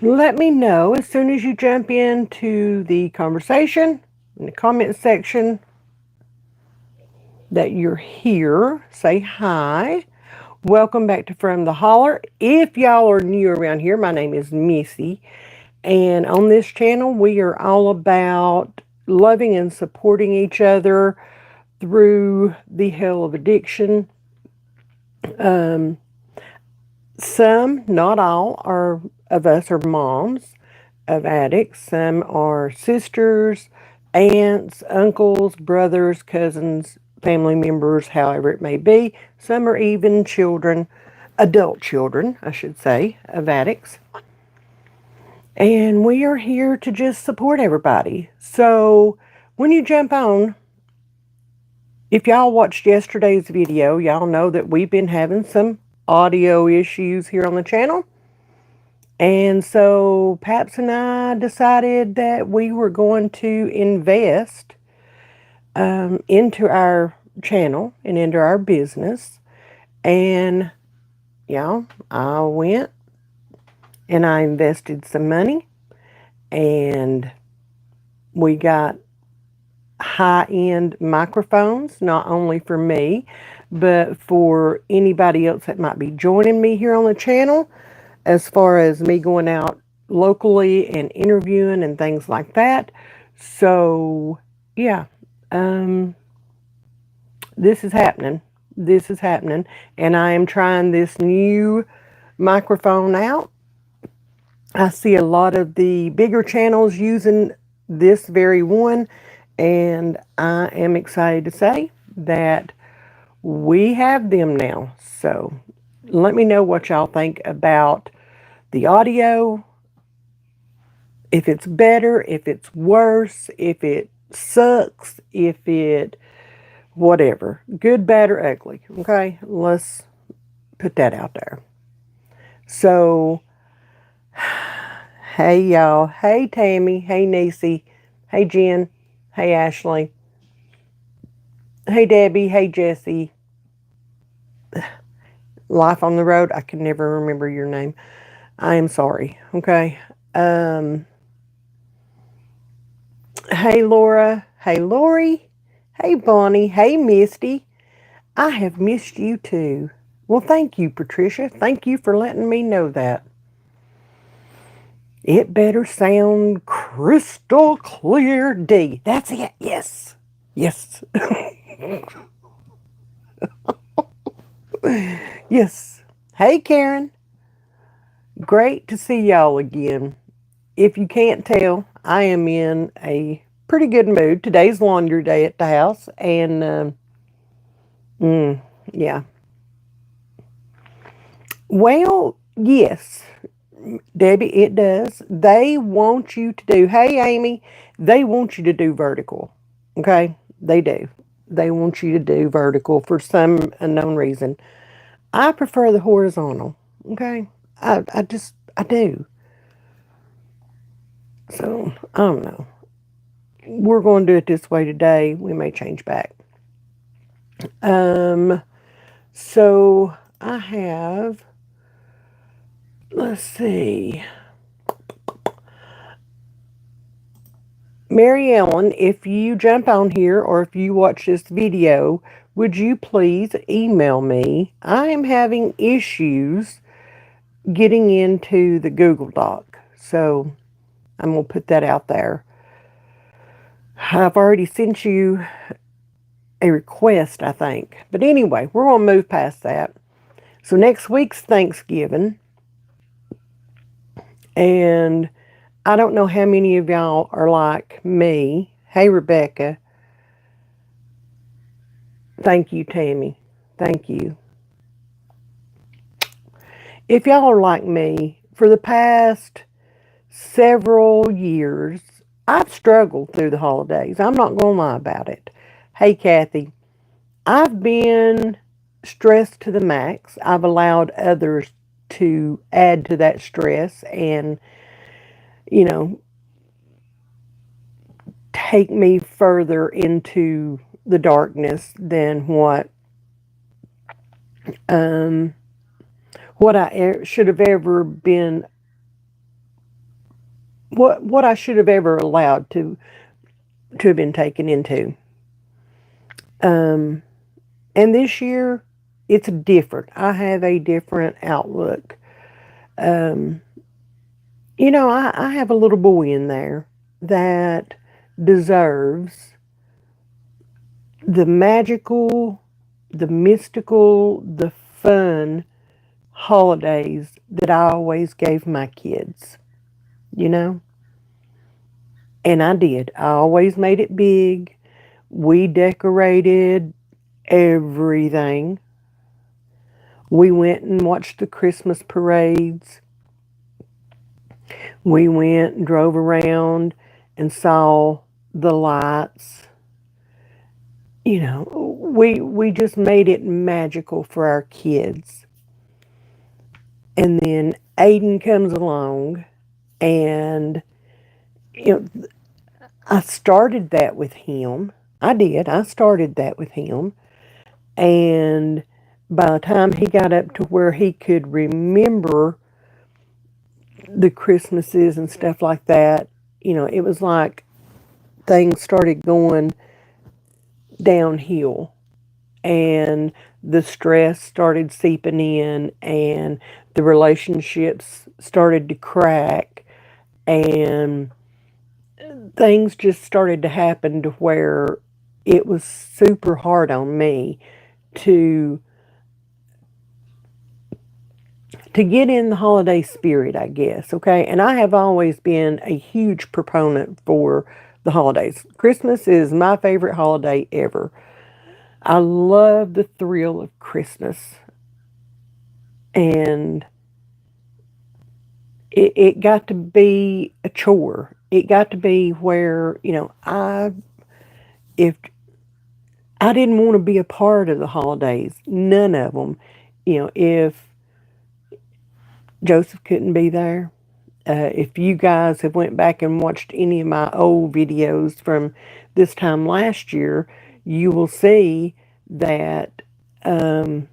Let me know as soon as you jump into the conversation in the comment section that you're here. Say hi. Welcome back to From the Holler. If y'all are new around here, my name is Missy. And on this channel, we are all about loving and supporting each other through the hell of addiction. Um, some, not all, are of us are moms of addicts. Some are sisters, aunts, uncles, brothers, cousins, family members, however it may be. Some are even children, adult children, I should say, of addicts. And we are here to just support everybody. So when you jump on, if y'all watched yesterday's video, y'all know that we've been having some audio issues here on the channel. And so Paps and I decided that we were going to invest into our channel and into our business. And, I went and I invested some money and we got high end microphones, not only for me, but for anybody else that might be joining me here on the channel, as far as me going out locally and interviewing and things like that. So, yeah, um, this is happening. This is happening. And I am trying this new microphone out. I see a lot of the bigger channels using this very one, and I am excited to say that we have them now. So let me know what y'all think about the audio, if it's better, if it's worse, if it sucks, if it whatever. Good, bad, or ugly. Okay? Let's put that out there. So, hey y'all. Hey Tammy. Hey Nisi. Hey Jen. Hey Ashley. Hey Debbie. Hey Jesse. Life on the road. I can never remember your name. I am sorry. Okay. Um, hey Laura. Hey Lori. Hey Bonnie. Hey Misty. I have missed you too. Well, thank you, Patricia. Thank you for letting me know that. It better sound crystal clear D. That's it. Yes. Yes. Yes. Hey, Karen. Great to see y'all again. If you can't tell, I am in a pretty good mood. Today's laundry day at the house, and yeah. Well, yes, Debbie, it does. They want you to do, hey, Amy, they want you to do vertical. Okay? They do. They want you to do vertical for some unknown reason. I prefer the horizontal. Okay? I do. So, I don't know. We're going to do it this way today. We may change back. Um, so I have, let's see. Mary Ellen, if you jump on here or if you watch this video, would you please email me? I am having issues getting into the Google Doc. So I'm going to put that out there. I've already sent you a request, I think. But anyway, we're going to move past that. So next week's Thanksgiving. And I don't know how many of y'all are like me. Hey, Rebecca. Thank you, Tammy. Thank you. If y'all are like me, for the past several years, I've struggled through the holidays. I'm not going to lie about it. Hey, Kathy, I've been stressed to the max. I've allowed others to add to that stress and, you know, take me further into the darkness than um, what I should have ever been what I should have ever allowed to have been taken into. Um, and this year, it's different. I have a different outlook. Um, I have a little boy in there that deserves the magical, the mystical, the fun holidays that I always gave my kids, you know? And I did. I always made it big. We decorated everything. We went and watched the Christmas parades. We went and drove around and saw the lights. We just made it magical for our kids. And then Aiden comes along, and you know I started that with him. I did. I started that with him. And by the time he got up to where he could remember the Christmases and stuff like that, it was like things started going downhill, and the stress started seeping in, and the relationships started to crack, and things just started to happen to where it was super hard on me to get in the holiday spirit, I guess, okay? And I have always been a huge proponent for the holidays. Christmas is my favorite holiday ever. I love the thrill of Christmas. And it got to be a chore. It got to be where, if I didn't want to be a part of the holidays, none of them, if Joseph couldn't be there, if you guys have went back and watched any of my old videos from this time last year, you will see that um,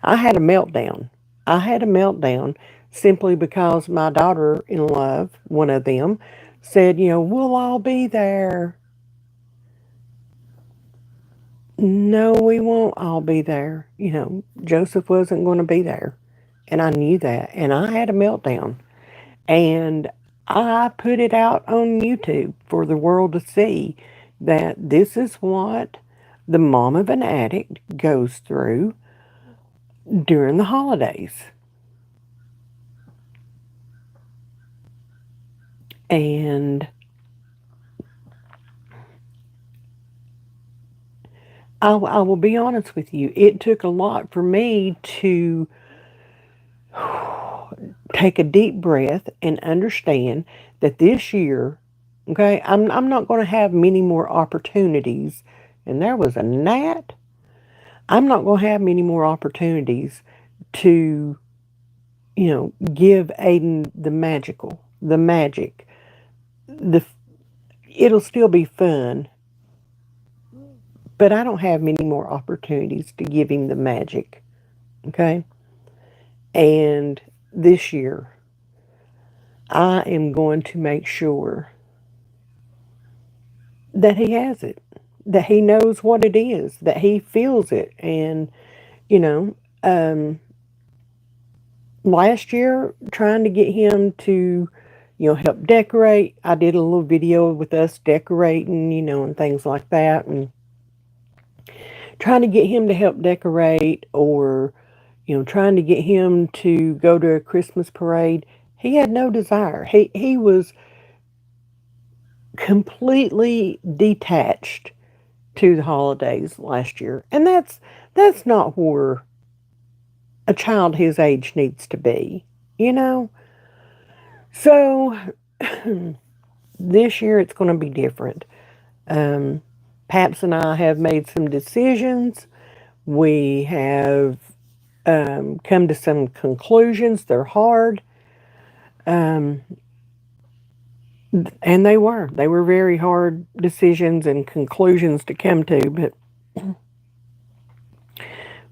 I had a meltdown. I had a meltdown simply because my daughter in love, one of them, said, we'll all be there. No, we won't all be there. Joseph wasn't going to be there. And I knew that. And I had a meltdown. And I put it out on YouTube for the world to see that this is what the mom of an addict goes through during the holidays. And I will be honest with you, it took a lot for me to take a deep breath and understand that this year, okay, I'm not going to have many more opportunities. And there was a gnat. I'm not going to have many more opportunities to, give Aiden the magic. The It'll still be fun, but I don't have many more opportunities to give him the magic. Okay? And this year, I am going to make sure that he has it, that he knows what it is, that he feels it. And, you know, um, last year, trying to get him to, help decorate, I did a little video with us decorating, and things like that. And trying to get him to help decorate, or, trying to get him to go to a Christmas parade, he had no desire. He was completely detached to the holidays last year. And that's not where a child his age needs to be, you know? So this year it's going to be different. Paps and I have made some decisions. We have come to some conclusions. They're hard. Um, and they were very hard decisions and conclusions to come to, but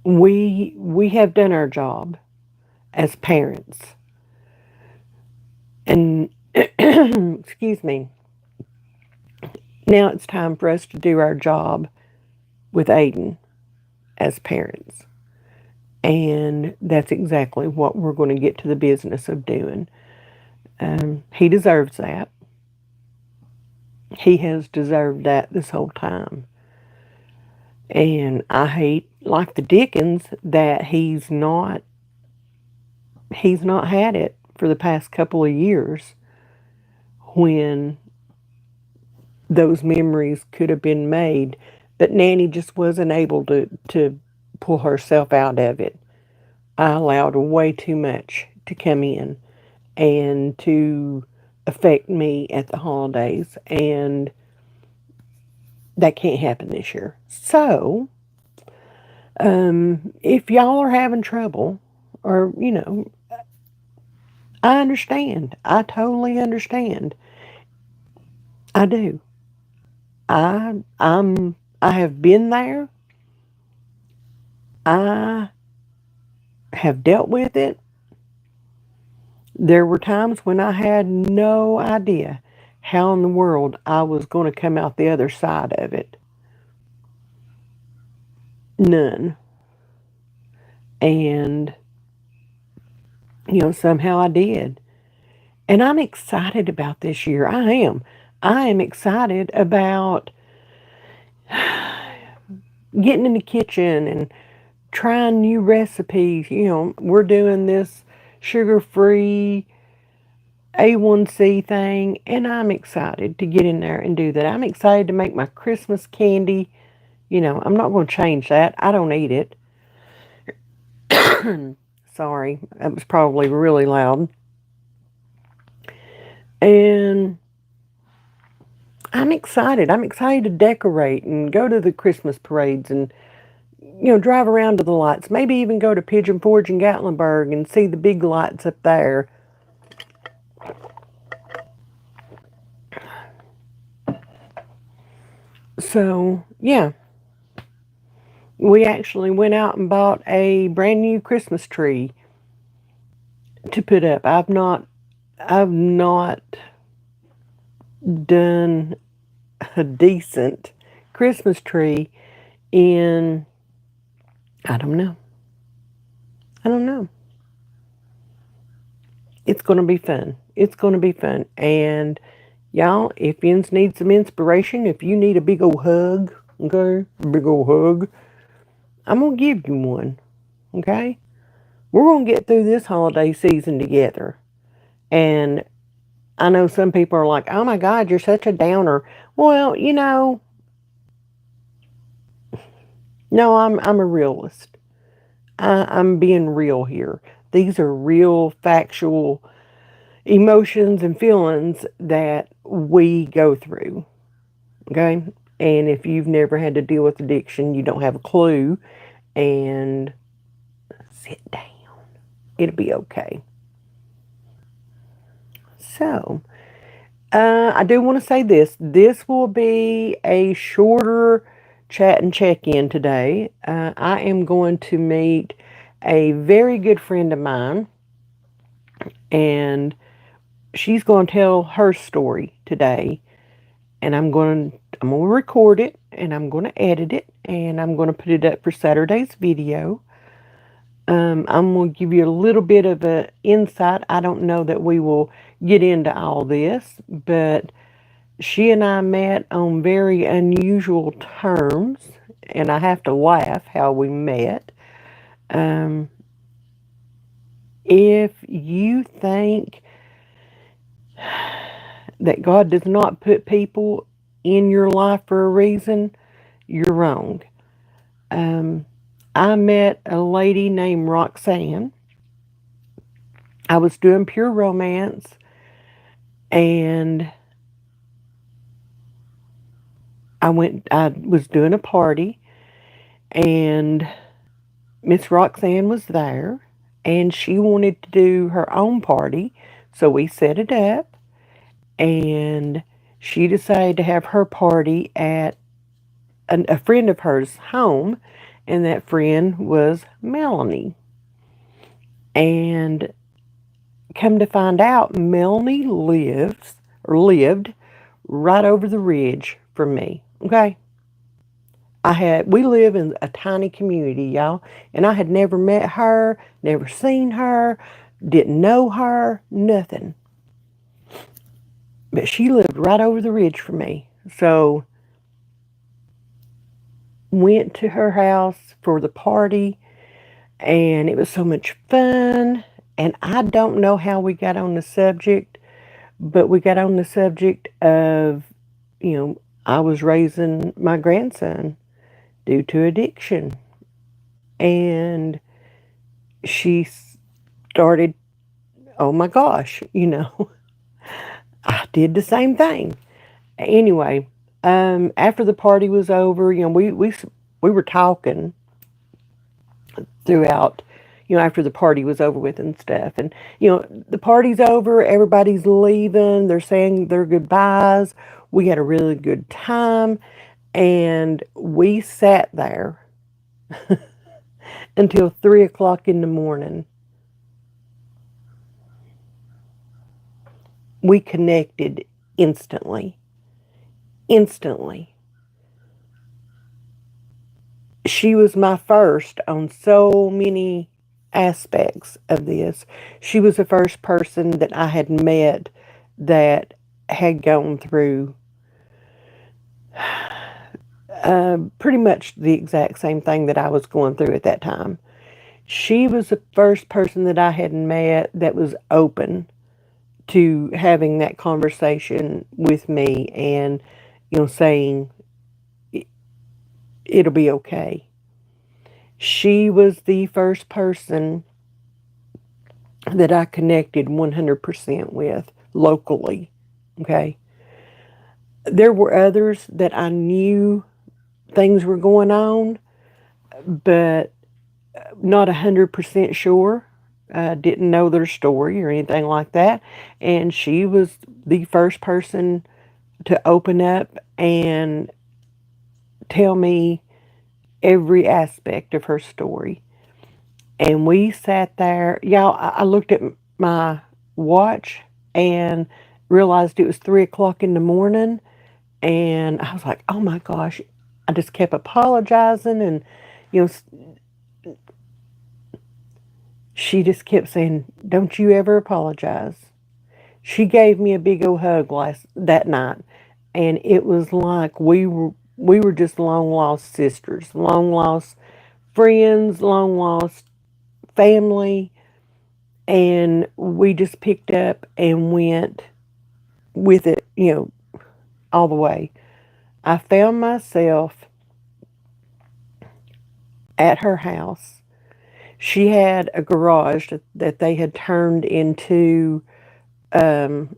we have done our job as parents. And Excuse me. Now it's time for us to do our job with Aiden as parents. And that's exactly what we're going to get to the business of doing. He deserves that. He has deserved that this whole time. And I hate, like the Dickens, that he's not had it for the past couple of years when those memories could have been made, but Nanny just wasn't able to pull herself out of it. I allowed way too much to come in and to affect me at the holidays, and that can't happen this year. So, if y'all are having trouble, or I understand. I totally understand. I do. I have been there. I have dealt with it. There were times when I had no idea how in the world I was going to come out the other side of it. None. And, somehow I did. And I'm excited about this year. I am. I am excited about getting in the kitchen and trying new recipes. We're doing this sugar free A1C thing, and I'm excited to get in there and do that. I'm excited to make my Christmas candy. I'm not going to change that. I don't eat it. Sorry, that was probably really loud. And I'm excited. I'm excited to decorate and go to the Christmas parades and, drive around to the lights. Maybe even go to Pigeon Forge and Gatlinburg and see the big lights up there. So, yeah. We actually went out and bought a brand new Christmas tree to put up. I've not done a decent Christmas tree in, I don't know. I don't know. It's going to be fun. It's going to be fun. And y'all, if you need some inspiration, if you need a big old hug, okay, big old hug, I'm going to give you one, okay? We're going to get through this holiday season together. And I know some people are like, oh my God, you're such a downer. Well, no, I'm a realist. I'm being real here. These are real, factual emotions and feelings that we go through. Okay? And if you've never had to deal with addiction, you don't have a clue. And sit down. It'll be okay. So, I do want to say this. This will be a shorter chat and check in today. I am going to meet a very good friend of mine, and she's going to tell her story today. And I'm going to record it, and I'm going to edit it, and I'm going to put it up for Saturday's video. I'm going to give you a little bit of an insight. I don't know that we will get into all this, but she and I met on very unusual terms, and I have to laugh how we met. Um, if you think that God does not put people in your life for a reason, you're wrong. Um, I met a lady named Roxanne. I was doing pure romance, and I was doing a party, and Miss Roxanne was there, and she wanted to do her own party, so we set it up, and she decided to have her party at a friend of hers' home, and that friend was Melanie. And come to find out, Melanie lived right over the ridge from me. Okay. We live in a tiny community, y'all, and I had never met her, never seen her, didn't know her, nothing. But she lived right over the ridge from me. So went to her house for the party, and it was so much fun. And I don't know how we got on the subject, but we got on the subject of, I was raising my grandson due to addiction. And she started, oh my gosh, I did the same thing. Anyway, after the party was over, we were talking throughout, after the party was over with and stuff. And, the party's over, everybody's leaving, they're saying their goodbyes. We had a really good time, and we sat there until 3 o'clock in the morning. We connected instantly. Instantly. She was my first on so many aspects of this. She was the first person that I had met that had gone through pretty much the exact same thing that I was going through at that time. She was the first person that I had met that was open to having that conversation with me and, saying it'll be okay. She was the first person that I connected 100% with locally. Okay. There were others that I knew things were going on, but not 100% sure. Didn't know their story or anything like that. And she was the first person to open up and tell me every aspect of her story. And we sat there. Y'all, I looked at my watch and realized it was 3 o'clock in the morning. And I was like, oh my gosh. I just kept apologizing. And, you know, she just kept saying, don't you ever apologize. She gave me a big old hug that night. And it was like we were just long lost sisters, long lost friends, long lost family, and we just picked up and went with it, all the way. I found myself at her house. She had a garage that they had turned into um,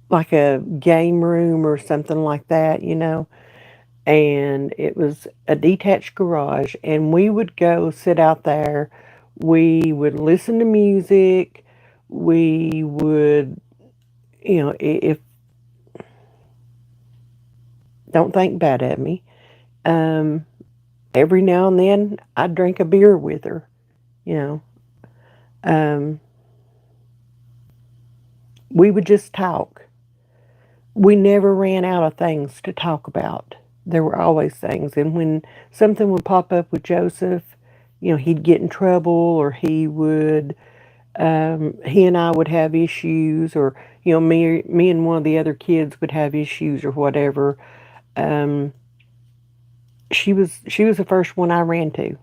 like a game room or something like that. And it was a detached garage, and we would go sit out there. We would listen to music. We would, if don't think bad at me. Um, every now and then, I'd drink a beer with her. You know, um, we would just talk. We never ran out of things to talk about. There were always things, and when something would pop up with Joseph, he'd get in trouble, or he and I would have issues, or me and one of the other kids would have issues, or whatever. Um, she was the first one I ran to,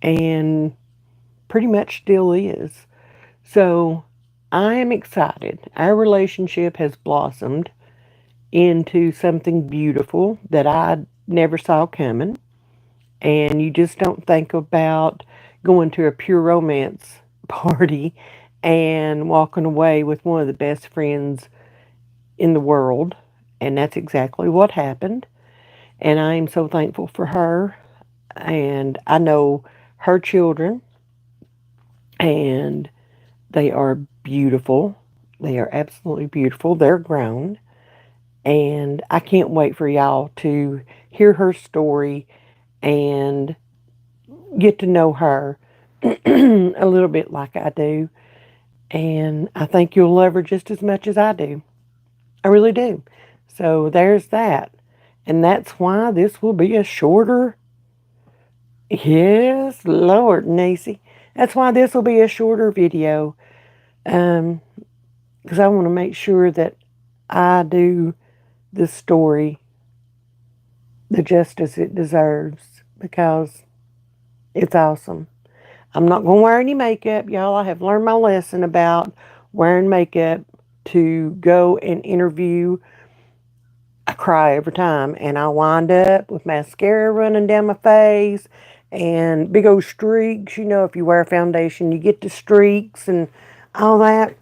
and pretty much still is. So I am excited. Our relationship has blossomed into something beautiful that I never saw coming. And you just don't think about going to a pure romance party and walking away with one of the best friends in the world. And that's exactly what happened. And I am so thankful for her. And I know her children, and they are beautiful. They are absolutely beautiful. They're grown. And I can't wait for y'all to hear her story and get to know her. a little bit like I do. And I think you'll love her just as much as I do. I really do. So there's that. And that's why this will be a shorter. Yes, Lord, Nancy. That's why this will be a shorter video. Um, because I want to make sure that I do the story the justice it deserves because it's awesome. I'm not going to wear any makeup, y'all. I have learned my lesson about wearing makeup to go and interview. I cry every time, and I wind up with mascara running down my face and big old streaks. You know, if you wear foundation, you get the streaks and all that.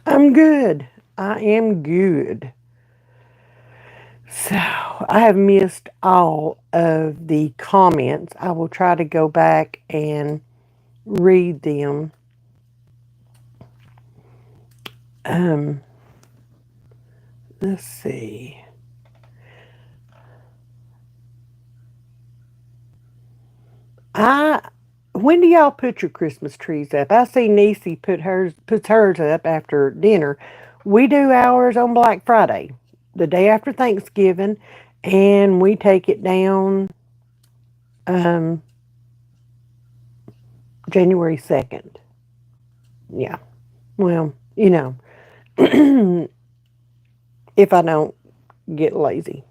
I'm good. I am good. So, I have missed all of the comments. I will try to go back and read them. Um, let's see. When do y'all put your Christmas trees up? I see Niecy puts hers up after dinner. We do ours on Black Friday, the day after Thanksgiving, and we take it down um, January 2nd. Yeah. Well, if I don't get lazy.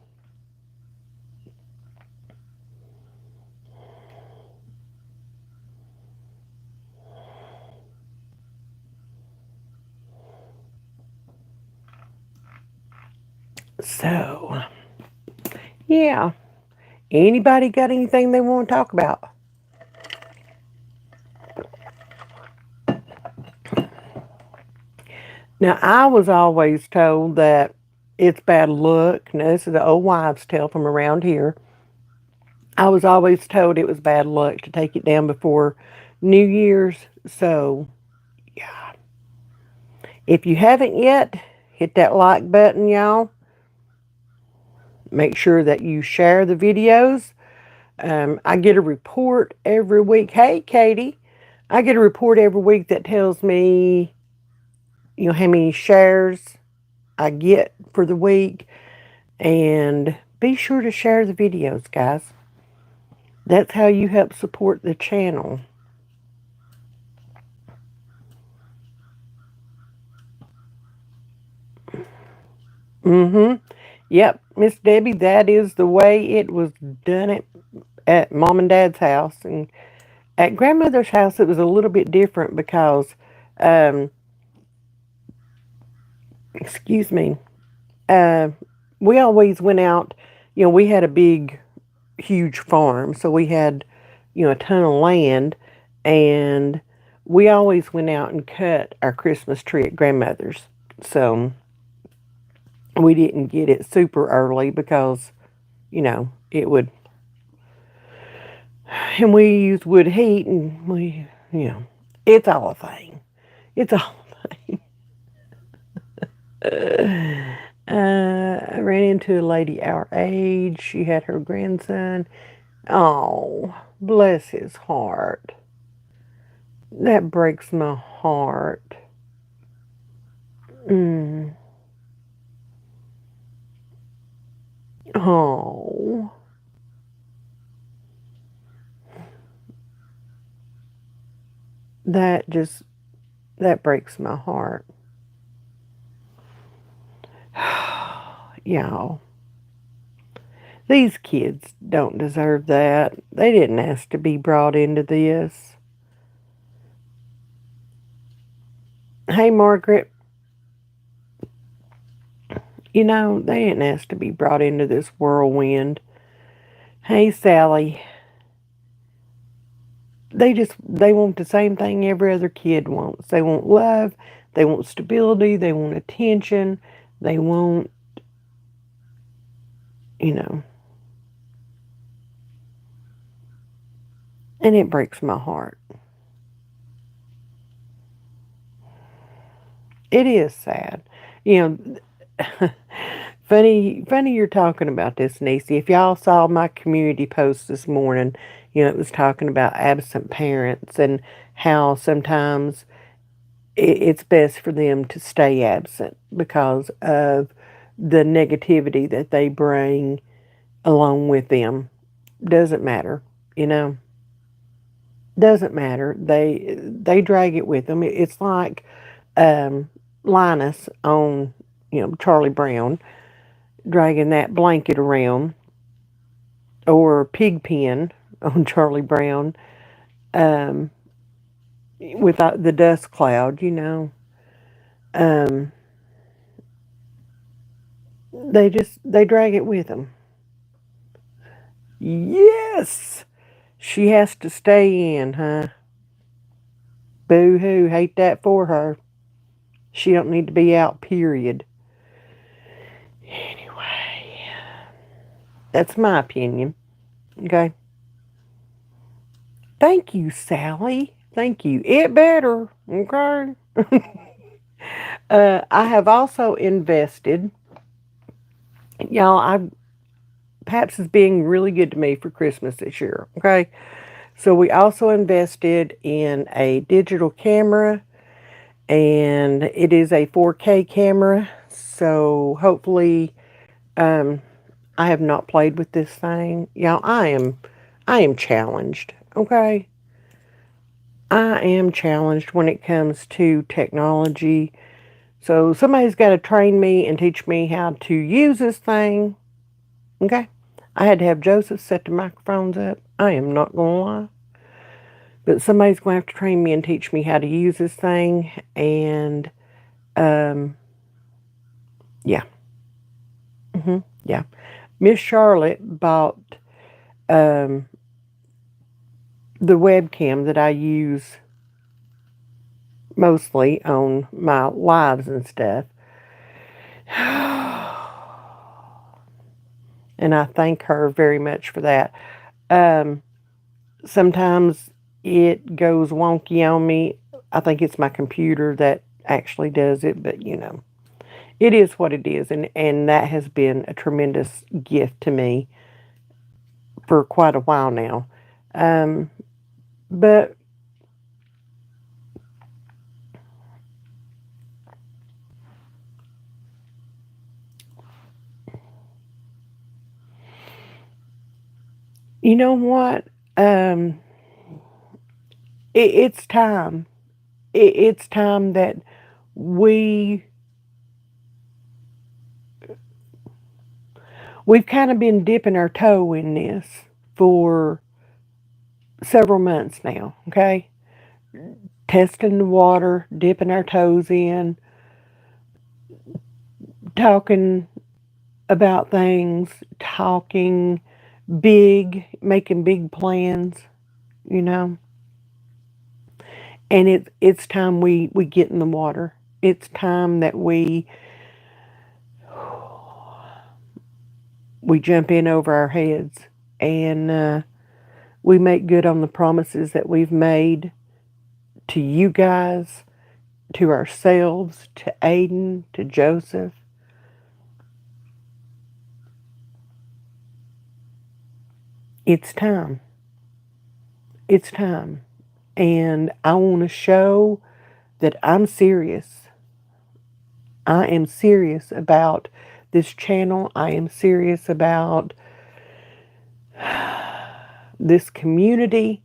So, yeah. Anybody got anything they want to talk about? Now, I was always told that it's bad luck. Now, this is the old wives' tale from around here. I was always told it was bad luck to take it down before New Year's. So, yeah. If you haven't yet, hit that like button, y'all. Make sure that you share the videos. I get a report every week. Hey, Katie. I get a report every week that tells me, how many shares I get for the week. And be sure to share the videos, guys. That's how you help support the channel. Yep, Miss Debbie, that is the way it was done at Mom and Dad's house. And at Grandmother's house, it was a little bit different because, excuse me, we always went out, we had a big, huge farm. So we had, a ton of land. And we always went out and cut our Christmas tree at Grandmother's. So we didn't get it super early because, it would, and we use wood heat and it's all a thing. It's all a thing. I ran into a lady our age. She had her grandson. Oh, bless his heart. That breaks my heart. Oh. That breaks my heart. Y'all. These kids don't deserve that. They didn't ask to be brought into this. Hey, Margaret. They didn't ask to be brought into this whirlwind. Hey, Sally. They want the same thing every other kid wants. They want love. They want stability. They want attention. They want, and it breaks my heart. It is sad. Funny you're talking about this, Niecy. If y'all saw my community post this morning, It was talking about absent parents and how sometimes it's best for them to stay absent because of the negativity that they bring along with them. Doesn't matter, you know. Doesn't matter. They drag it with them. It's like Linus on Charlie Brown dragging that blanket around, or Pigpen on Charlie Brown, um, with the dust cloud. Um, they drag it with them. Yes, she has to stay in, huh? Boo hoo, hate that for her. She don't need to be out, period. Anyway, that's my opinion. Okay. Thank you, Sally. Thank you. It better. Okay. I have also invested. Y'all, Paps is being really good to me for Christmas this year. Okay. So we also invested in a digital camera, and it is a 4K camera. So hopefully, um, I have not played with this thing. Y'all, I am challenged. Okay. I am challenged when it comes to technology. So somebody's got to train me and teach me how to use this thing. Okay. I had to have Joseph set the microphones up. I am not going to lie. But somebody's going to have to train me and teach me how to use this thing. And, yeah. Yeah. Miss Charlotte bought um, the webcam that I use mostly on my lives and stuff. And I thank her very much for that. Sometimes it goes wonky on me. I think it's my computer that actually does it, but it is what it is, and that has been a tremendous gift to me for quite a while now. But you know what? It's time. It's time that we we've kind of been dipping our toe in this for several months now. Okay, testing the water, dipping our toes in, talking about things, talking big, making big plans. You know, and it's time we get in the water. It's time that we jump in over our heads, and we make good on the promises that we've made to you guys, to ourselves, to Aiden, to Joseph. It's time. It's time. And I want to show that I'm serious. I am serious about this channel. I am serious about this community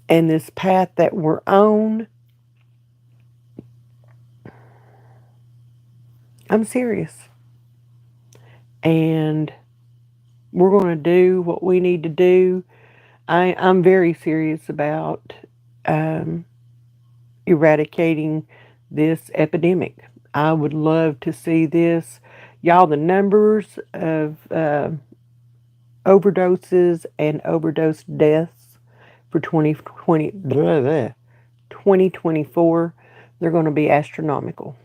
and this path that we're on. I'm serious. And we're going to do what we need to do. I'm very serious about eradicating this epidemic. I would love to see this. Y'all, the numbers of overdoses and overdose deaths for 2024, they're going to be astronomical.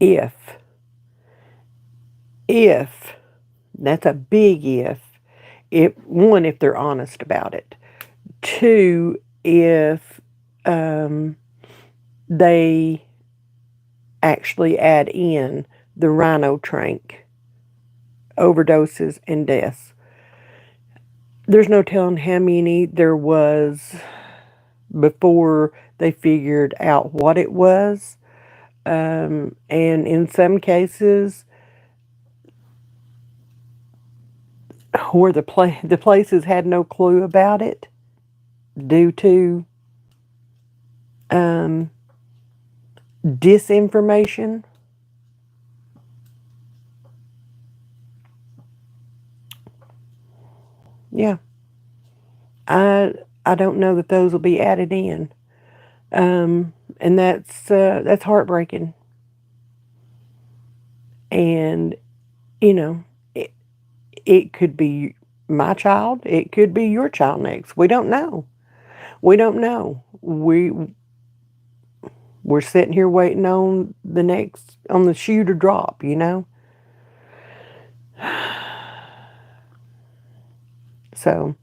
If, that's a big if one, if they're honest about it. Two, if they actually add in the rhino tank overdoses and deaths. There's no telling how many there was before they figured out what it was. And in some cases, where the places had no clue about it due to disinformation. Yeah, I don't know that those will be added in, and that's heartbreaking. And you know, it, it could be my child, it could be your child next. We don't know. We don't know. We're sitting here waiting on the shoe to drop. So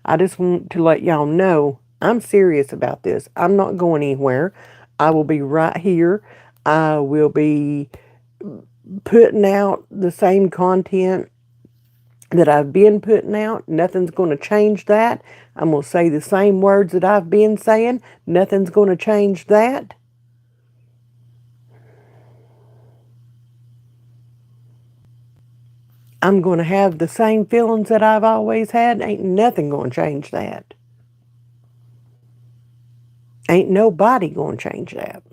I just want to let y'all know I'm serious about this. I'm not going anywhere. I will be right here. I will be putting out the same content that I've been putting out. Nothing's going to change that. I'm going to say the same words that I've been saying. Nothing's going to change that. I'm going to have the same feelings that I've always had. Ain't nothing going to change that. Ain't nobody going to change that.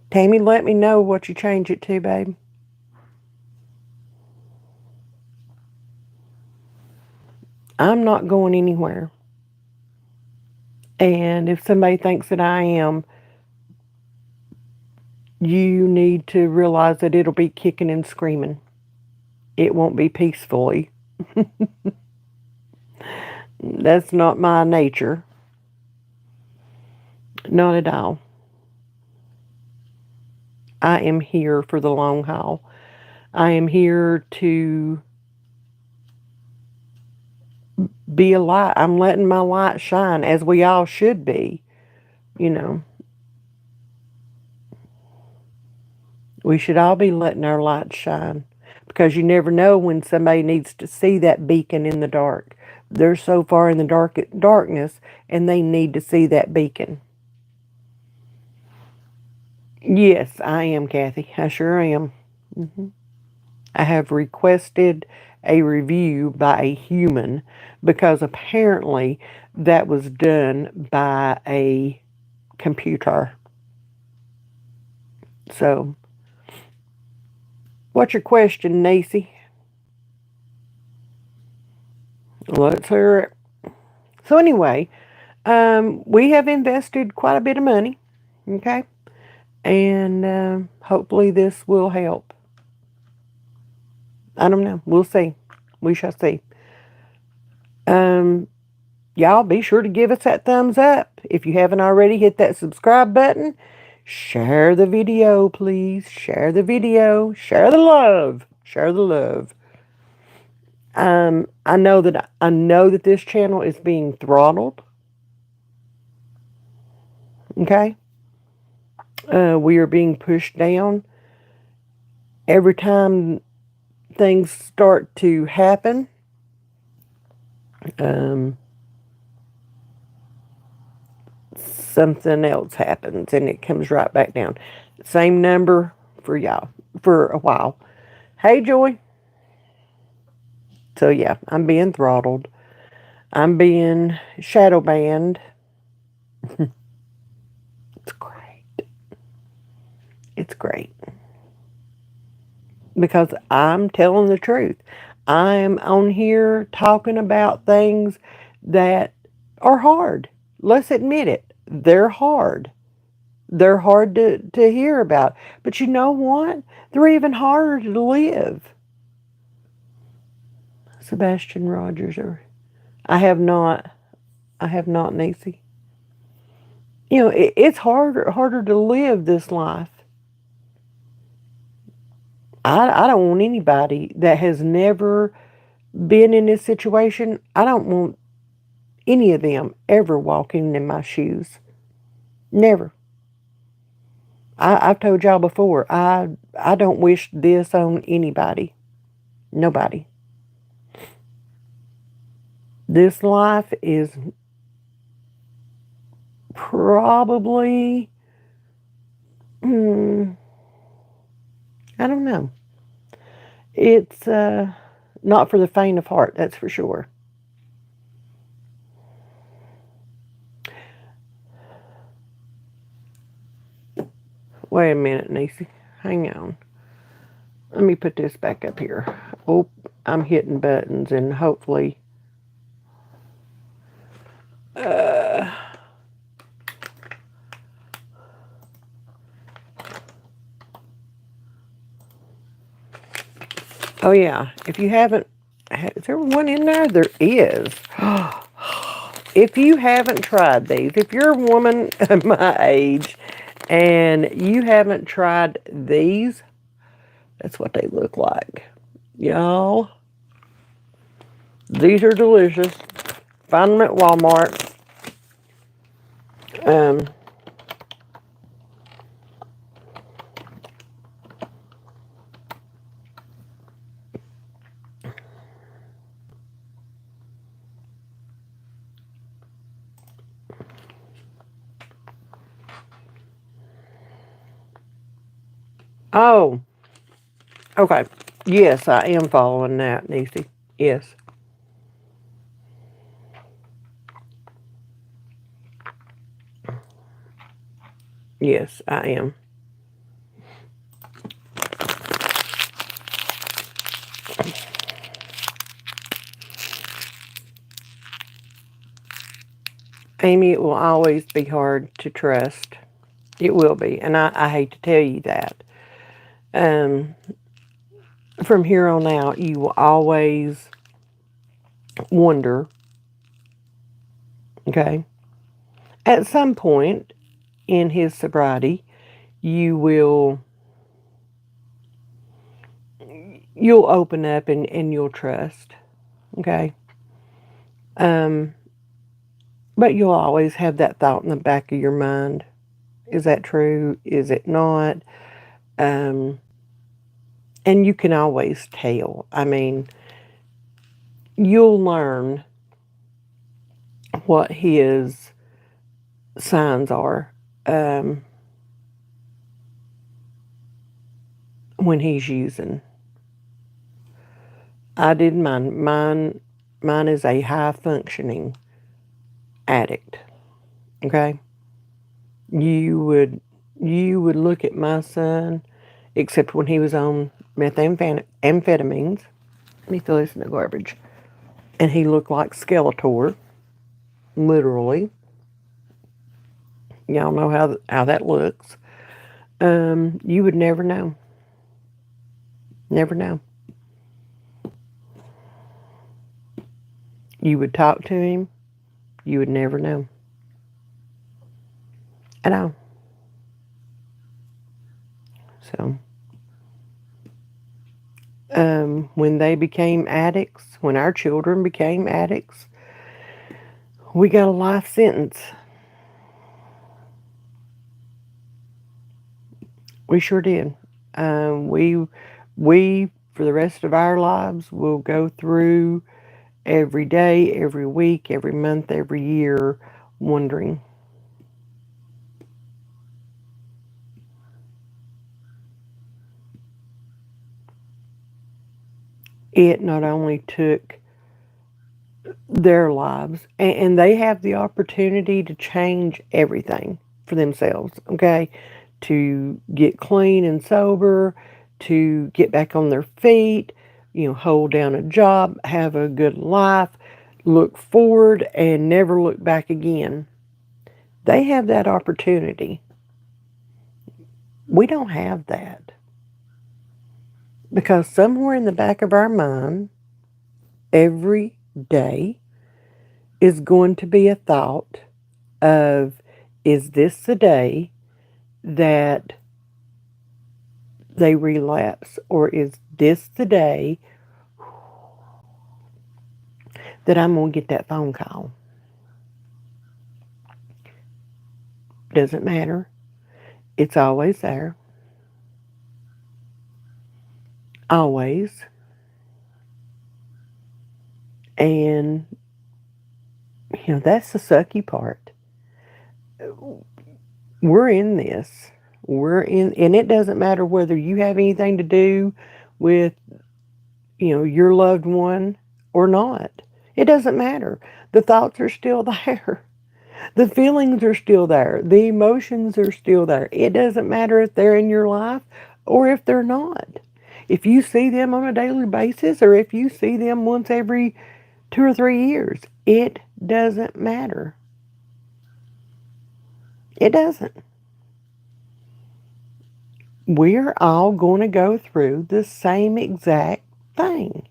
Tammy, let me know what you change it to, babe. I'm not going anywhere. And if somebody thinks that I am, you need to realize that it'll be kicking and screaming. It won't be peacefully. That's not my nature. Not at all. I am here for the long haul. I am here to be a light. I'm letting my light shine, as we all should be. You know, we should all be letting our light shine, because you never know when somebody needs to see that beacon in the dark. They're so far in the darkness, and they need to see that beacon. Yes, I am, Kathy. I sure am. I have requested a review by a human, because apparently that was done by a computer. So, what's your question, Nacy? Let's hear it. So, anyway, we have invested quite a bit of money, okay? And hopefully this will help. I don't know. We'll see. We shall see. Y'all be sure to give us that thumbs up. If you haven't already, hit that subscribe button. Share the video, please. Share the video. Share the love. Share the love. I know that this channel is being throttled. Okay? We are being pushed down. Every time things start to happen, something else happens and it comes right back down. Same number for y'all for a while. Hey, Joy. So yeah, I'm being throttled. I'm being shadow banned. It's great. It's great. Because I'm telling the truth. I'm on here talking about things that are hard. Let's admit it. They're hard. They're hard to hear about. But you know what? They're even harder to live. Sebastian Rogers, or I have not, Nancy. It's harder to live this life. I don't want anybody that has never been in this situation. I don't want any of them ever walking in my shoes. Never. I've told y'all before, I don't wish this on anybody. Nobody. This life is probably, I don't know. It's not for the faint of heart, that's for sure. Wait a minute, Niecy. Hang on. Let me put this back up here. Oh, I'm hitting buttons and hopefully... Oh yeah, if you haven't... Is there one in there? There is. If you haven't tried these, if you're a woman my age and you haven't tried these, that's what they look like. Y'all, these are delicious. Find them at Walmart. Oh, okay. Yes, I am following that, Niecy. Yes. Yes, I am. Amy, it will always be hard to trust. It will be, and I hate to tell you that. From here on out, you will always wonder, okay? At some point in his sobriety, you'll open up and you'll trust, okay? But you'll always have that thought in the back of your mind. Is that true? Is it not? And you can always tell. I mean, you'll learn what his signs are when he's using. I did mine. Mine is a high functioning addict. Okay? You would look at my son, except when he was on methamphetamines. Let me throw this in the garbage. And he looked like Skeletor, literally. Y'all know how that looks. You would never know. Never know. You would talk to him. You would never know. At all. So, when they became addicts, when our children became addicts, we got a life sentence. We sure did. We for the rest of our lives will go through every day, every week, every month, every year, wondering. It not only took their lives, and they have the opportunity to change everything for themselves, okay? To get clean and sober, to get back on their feet, hold down a job, have a good life, look forward, and never look back again. They have that opportunity. We don't have that. Because somewhere in the back of our mind, every day is going to be a thought of, is this the day that they relapse? Or is this the day that I'm going to get that phone call? Doesn't matter. It's always there. Always. And, that's the sucky part. We're in this. And it doesn't matter whether you have anything to do with, your loved one or not. It doesn't matter. The thoughts are still there. The feelings are still there. The emotions are still there. It doesn't matter if they're in your life or if they're not. If you see them on a daily basis or if you see them once every 2 or 3 years, it doesn't matter. It doesn't. We're all going to go through the same exact thing.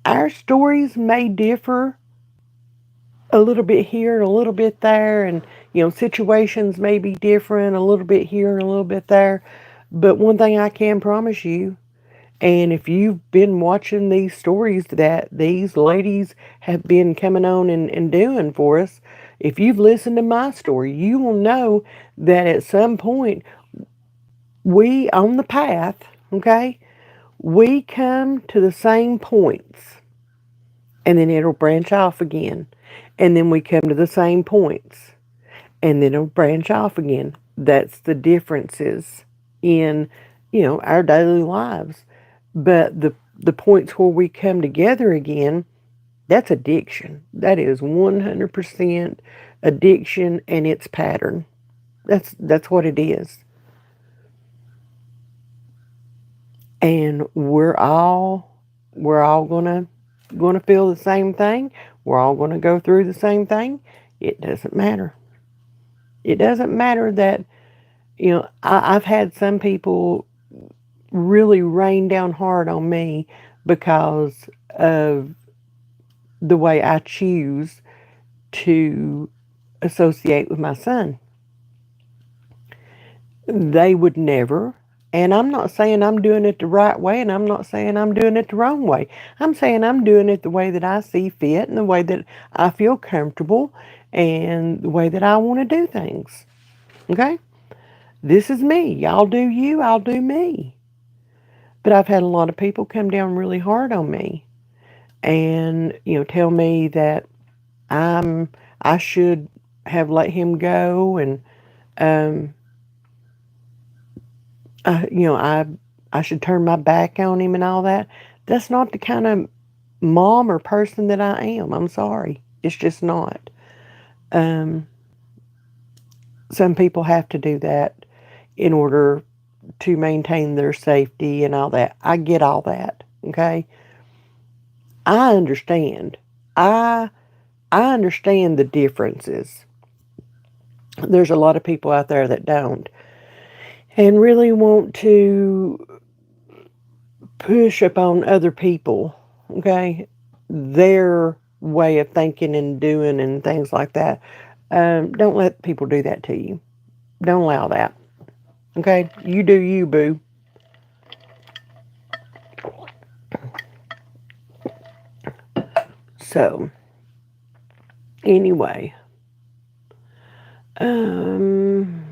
Our stories may differ a little bit here and a little bit there, and situations may be different a little bit here and a little bit there. But one thing I can promise you, and if you've been watching these stories that these ladies have been coming on and doing for us, if you've listened to my story, you will know that at some point we on the path, okay, we come to the same points and then it'll branch off again. And then we come to the same points and then it'll branch off again. That's the differences in, our daily lives. But the points where we come together again, that's addiction. That is 100% addiction and its pattern. That's what it is. And we're all gonna feel the same thing. We're all gonna go through the same thing. It doesn't matter. It doesn't matter that I've had some people really rain down hard on me because of the way I choose to associate with my son. They would never. And I'm not saying I'm doing it the right way, and I'm not saying I'm doing it the wrong way. I'm saying I'm doing it the way that I see fit and the way that I feel comfortable and the way that I want to do things. Okay? This is me. Y'all do you, I'll do me. But I've had a lot of people come down really hard on me and, tell me that I should have let him go and um, I should turn my back on him and all that. That's not the kind of mom or person that I am. I'm sorry. It's just not. Um, some people have to do that in order to maintain their safety and all that. I get all that. Okay. I understand. I I understand the differences. There's a lot of people out there that don't and really want to push upon other people, okay, their way of thinking and doing and things like that. Don't let people do that to you. Don't allow that. Okay, you do you, boo. So, anyway, um,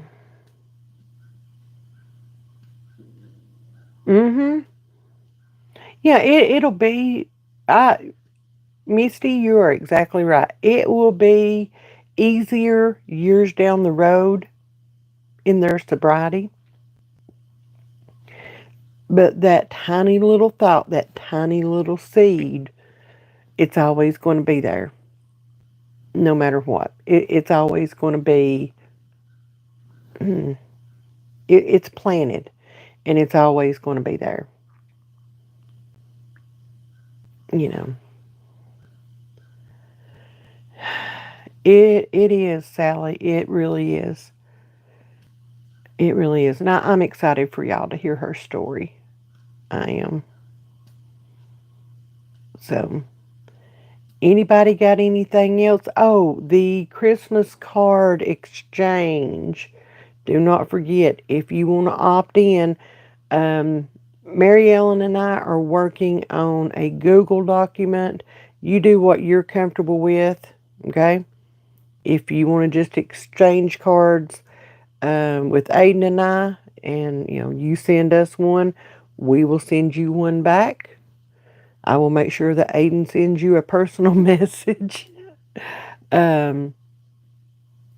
mm-hmm. Yeah, it'll be. I Misty, you are exactly right. It will be easier years down the road in their sobriety, but that tiny little thought, that tiny little seed, it's always going to be there, no matter what. It's always going to be, it's planted, and it's always going to be there. You know, it is, Sally. It really is. It really is. Now I'm excited for y'all to hear her story. I am. So, anybody got anything else? Oh, the Christmas card exchange. Do not forget, if you want to opt in, um, Mary Ellen and I are working on a Google document. You do what you're comfortable with, okay? If you want to just exchange cards with Aiden and I, and you send us one, we will send you one back. I will make sure that Aiden sends you a personal message. um,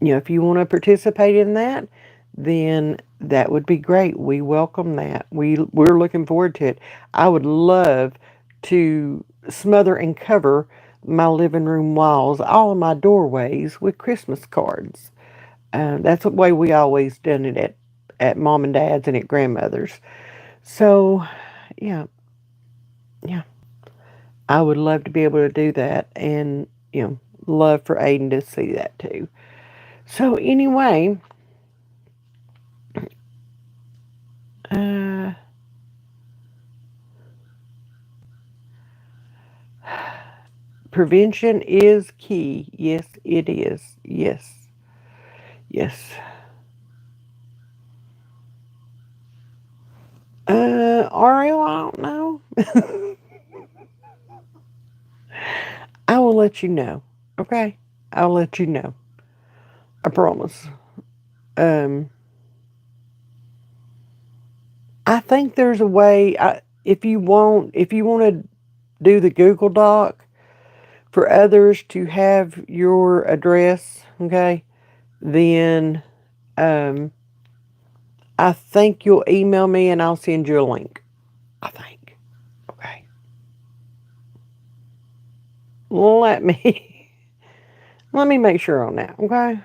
if you want to participate in that, then that would be great. We welcome that. We're looking forward to it. I would love to smother and cover my living room walls, all of my doorways with Christmas cards. That's the way we always done it at mom and dad's and at grandmother's. So, yeah, yeah, I would love to be able to do that, and love for Aiden to see that too. So anyway, uh, prevention is key. Yes, it is. Yes, yes. Ariel, I don't know. I will let you know. Okay, I'll let you know. I promise. Um, I think there's a way. If you want to do the Google Doc for others to have your address, okay, then um, I think you'll email me and I'll send you a link. I think. Okay. Let me let me make sure on that. Okay.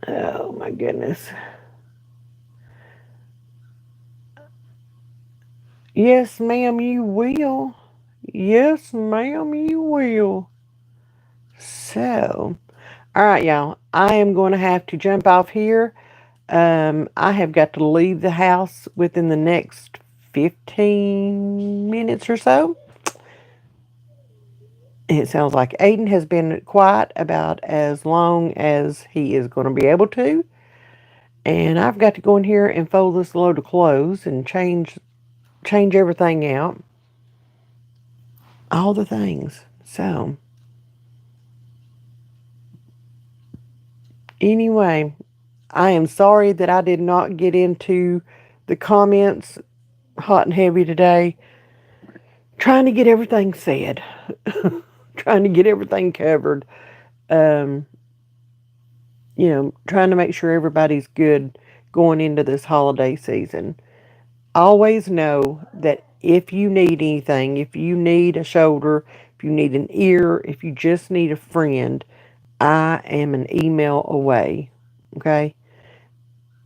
Oh my goodness. Yes, ma'am, you will. Yes, ma'am, you will. So, all right, y'all. I am going to have to jump off here. I have got to leave the house within the next 15 minutes or so. It sounds like Aiden has been quiet about as long as he is going to be able to. And I've got to go in here and fold this load of clothes and change everything out. All the things. So, anyway, I am sorry that I did not get into the comments hot and heavy today. Trying to get everything said. Trying to get everything covered. Um, trying to make sure everybody's good going into this holiday season. Always know that if you need anything, if you need a shoulder, if you need an ear, if you just need a friend, I am an email away. Okay?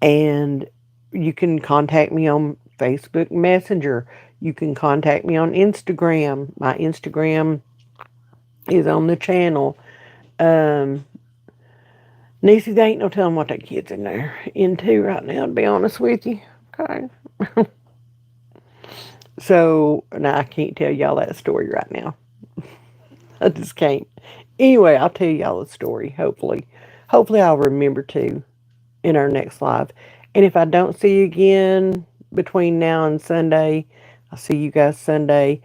And you can contact me on Facebook Messenger. You can contact me on Instagram. My Instagram is on the channel. Um, Niecy, they ain't no telling what that kid's in there into right now, to be honest with you. Okay. So, now I can't tell y'all that story right now. I just can't. Anyway, I'll tell y'all the story, hopefully. Hopefully, I'll remember to in our next live. And if I don't see you again between now and Sunday, I'll see you guys Sunday.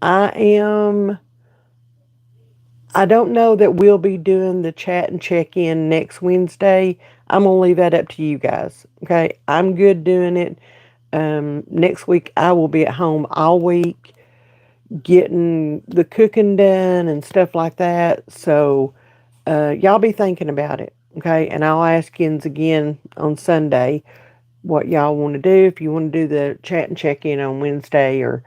I am. I don't know that we'll be doing the chat and check in next Wednesday. I'm going to leave that up to you guys. Okay. I'm good doing it. Next week, I will be at home all week getting the cooking done and stuff like that. So, y'all be thinking about it. Okay. And I'll ask yins again on Sunday what y'all want to do. If you want to do the chat and check in on Wednesday, or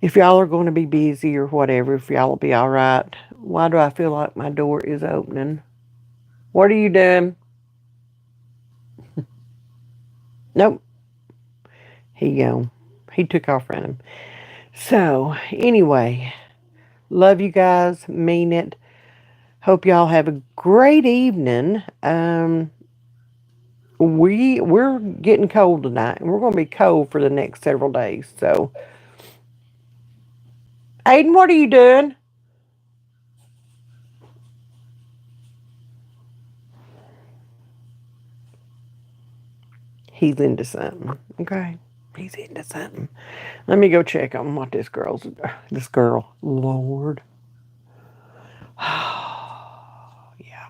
if y'all are going to be busy or whatever, if y'all will be all right. Why do I feel like my door is opening? What are you doing? Nope. He took off running. So, anyway, love you guys. Mean it. Hope y'all have a great evening. We're getting cold tonight, and we're going to be cold for the next several days. So, Aiden, what are you doing? He's into something. Okay. he's into something. Let me go check on what this girl, Lord. Yeah.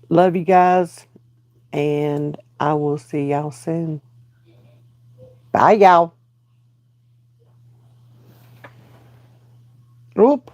Love you guys, and I will see y'all soon. Bye, y'all. Oop.